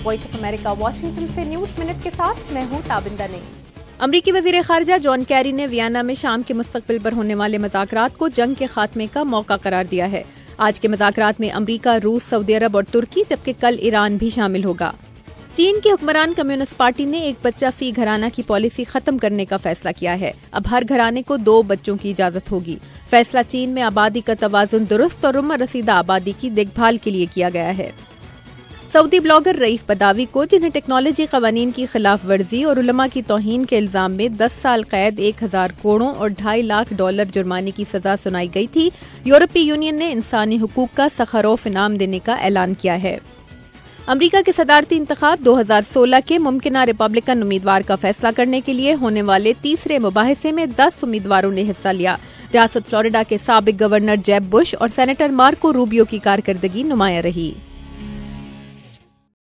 Voice of America Washington से news minute के साथ मैं हूं ताबिंदा नईम। अमरीकी वज़ीर ख़ारिजा जॉन कैरी ने वियना में शाम के मुस्तक़बिल पर होने वाले मज़ाकरात को जंग के खात्मे का मौका करार दिया है। आज के मज़ाकरात में अमरीका, रूस, सऊदी अरब और तुर्की, जबकि कल ईरान भी शामिल होगा। चीन की हुक्मरान कम्युनिस्ट पार्टी ने एक बच्चा फी घराना की पॉलिसी खत्म करने का फैसला किया है। अब हर घराने को 2 बच्चों की इजाजत होगी। फैसला चीन में आबादी का तवाजुन दुरुस्त और उम्र रसीदा आबादी की देखभाल के लिए किया गया है। सऊदी ब्लॉगर रईफ बदावी को, जिन्हें टेक्नोलॉजी कवानीन की खिलाफ वर्जी और उलमा की तौहीन के इल्जाम में 10 साल कैद, 1000 करोड़ और $2.5 लाख जुर्माने की सजा सुनाई गई थी, यूरोपीय यूनियन ने इंसानी हुकूक का सखारोफ इनाम देने का ऐलान किया है। अमरीका के सदारती इंतखाब 2016 के मुमकिना रिपब्लिकन उम्मीदवार का फैसला करने के लिए होने वाले तीसरे मुबाहिसे में 10 उम्मीदवारों ने हिस्सा लिया। रियासत फ्लोरिडा के साबिक गवर्नर जेब बुश और सेनेटर मार्को रूबियो की कारकर्दगी नुमाया रही।